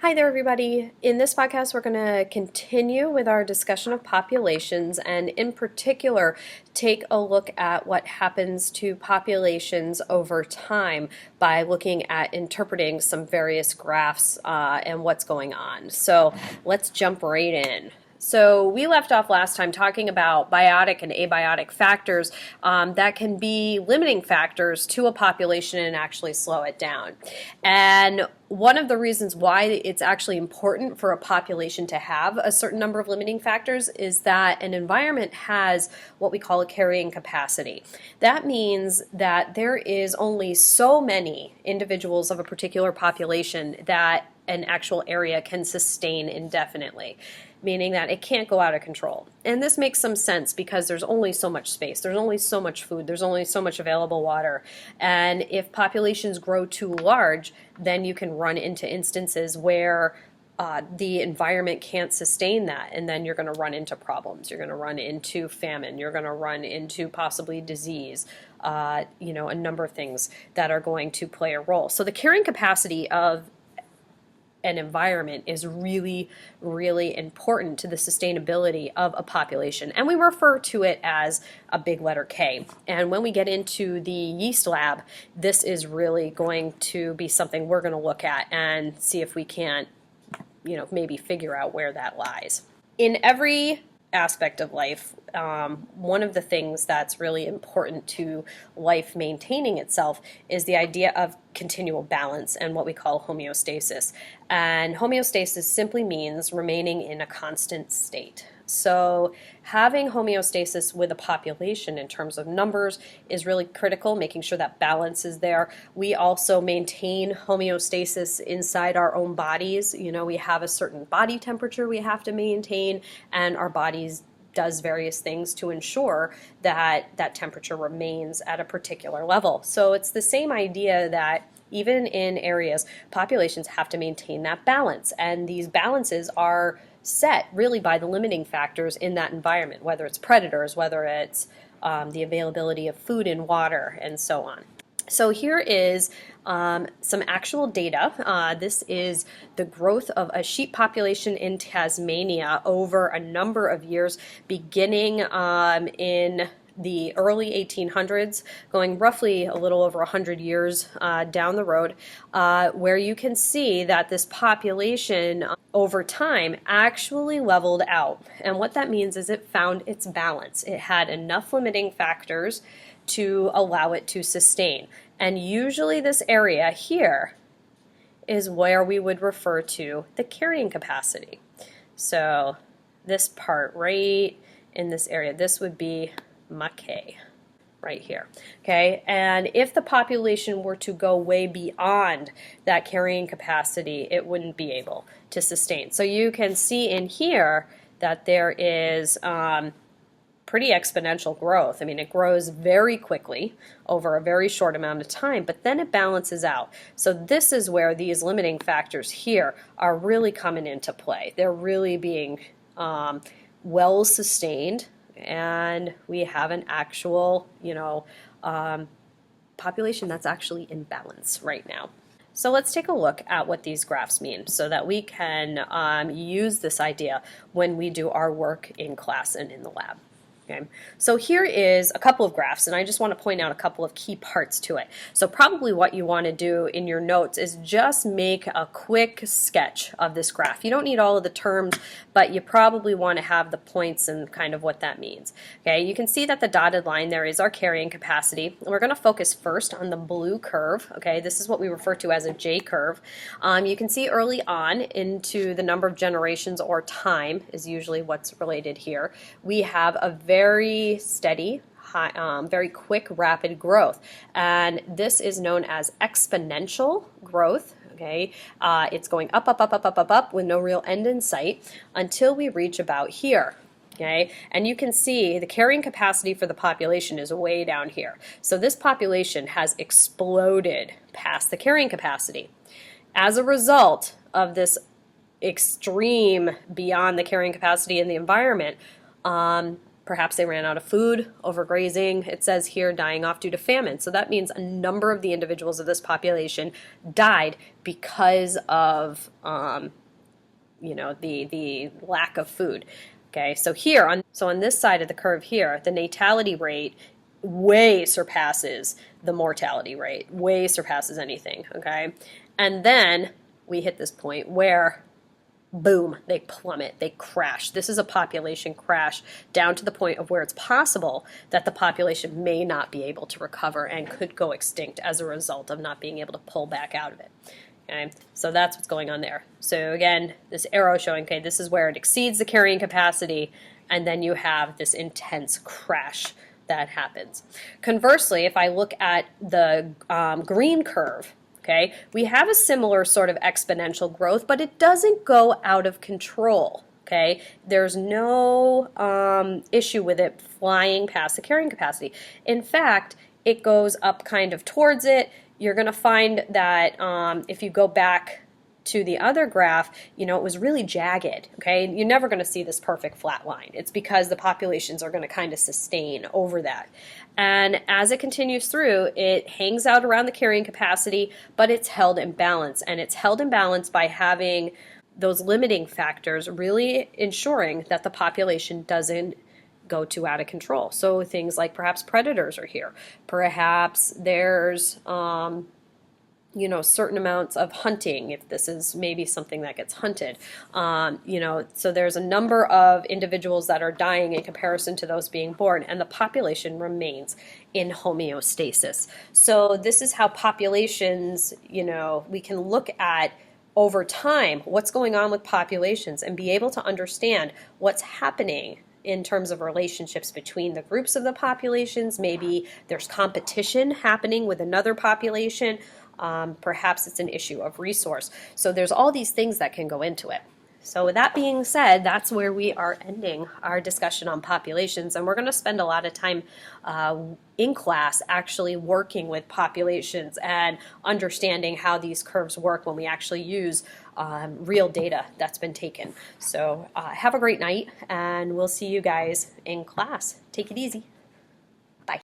Hi there, everybody. In this podcast, we're going to continue with our discussion of populations and, in particular, take a look at what happens to populations over time by looking at interpreting some various graphs and what's going on. So let's jump right in. So we left off last time talking about biotic and abiotic factors that can be limiting factors to a population and actually slow it down. And one of the reasons why it's actually important for a population to have a certain number of limiting factors is that an environment has what we call a carrying capacity. That means that there is only so many individuals of a particular population that an actual area can sustain indefinitely, meaning that it can't go out of control. And this makes some sense because there's only so much space, there's only so much food, there's only so much available water. And if populations grow too large, then you can run into instances where the environment can't sustain that, and then you're going to run into problems. You're going to run into famine. You're going to run into possibly disease, a number of things that are going to play a role. So the carrying capacity of an environment is really, really important to the sustainability of a population. And we refer to it as a big letter K. And when we get into the yeast lab, this is really going to be something we're going to look at and see if we can't, maybe figure out where that lies. In every aspect of life, one of the things that's really important to life maintaining itself is the idea of continual balance and what we call homeostasis. And homeostasis simply means remaining in a constant state. So having homeostasis with a population in terms of numbers is really critical, making sure that balance is there. We also maintain homeostasis inside our own bodies. We have a certain body temperature we have to maintain, and our bodies does various things to ensure that that temperature remains at a particular level. So it's the same idea that even in areas, populations have to maintain that balance, and these balances are set really by the limiting factors in that environment, whether it's predators, whether it's the availability of food and water, and so on. So here is some actual data. This is the growth of a sheep population in Tasmania over a number of years, beginning in the early 1800s, going roughly a little over 100 years down the road, where you can see that this population over time actually leveled out. And what that means is it found its balance. It had enough limiting factors to allow it to sustain. And usually this area here is where we would refer to the carrying capacity. So this part right in this area, this would be Mackay right here. Okay, and if the population were to go way beyond that carrying capacity, it wouldn't be able to sustain. So you can see in here that there is pretty exponential growth. I mean, it grows very quickly over a very short amount of time, but then it balances out. So this is where these limiting factors here are really coming into play. They're really being well sustained, and we have an actual, population that's actually in balance right now. So let's take a look at what these graphs mean so that we can use this idea when we do our work in class and in the lab. Okay. So here is a couple of graphs, and I just want to point out a couple of key parts to it. So probably what you want to do in your notes is just make a quick sketch of this graph. You don't need all of the terms, but you probably want to have the points and kind of what that means. Okay, you can see that the dotted line there is our carrying capacity. We're going to focus first on the blue curve. Okay, this is what we refer to as a J curve. You can see early on into the number of generations, or time is usually what's related here. We have a very steady, very quick, rapid growth. And this is known as exponential growth. Okay, it's going up, up, up, up, up, up, up with no real end in sight until we reach about here. Okay, and you can see the carrying capacity for the population is way down here. So this population has exploded past the carrying capacity. As a result of this extreme beyond the carrying capacity in the environment, Perhaps they ran out of food, overgrazing. It says here dying off due to famine. So that means a number of the individuals of this population died because of the lack of food. Okay, so on this side of the curve here, the natality rate way surpasses the mortality rate, way surpasses anything. Okay, and then we hit this point where boom, they plummet, they crash. This is a population crash down to the point of where it's possible that the population may not be able to recover and could go extinct as a result of not being able to pull back out of it. Okay, so that's what's going on there. So again, this arrow showing, okay, this is where it exceeds the carrying capacity, and then you have this intense crash that happens. Conversely, if I look at the green curve, okay, we have a similar sort of exponential growth, but it doesn't go out of control. Okay, there's no issue with it flying past the carrying capacity. In fact, it goes up kind of towards it. You're going to find that if you go back to the other graph, it was really jagged, okay? You're never going to see this perfect flat line. It's because the populations are going to kind of sustain over that. And as it continues through, it hangs out around the carrying capacity, but it's held in balance. And it's held in balance by having those limiting factors really ensuring that the population doesn't go too out of control. So things like perhaps predators are here. Perhaps there's certain amounts of hunting, if this is maybe something that gets hunted. So there's a number of individuals that are dying in comparison to those being born, and the population remains in homeostasis. So this is how populations, we can look at over time what's going on with populations and be able to understand what's happening in terms of relationships between the groups of the populations. Maybe there's competition happening with another population. Perhaps it's an issue of resource. So there's all these things that can go into it. So with that being said, that's where we are ending our discussion on populations, and we're going to spend a lot of time in class actually working with populations and understanding how these curves work when we actually use real data that's been taken. So have a great night, and we'll see you guys in class. Take it easy.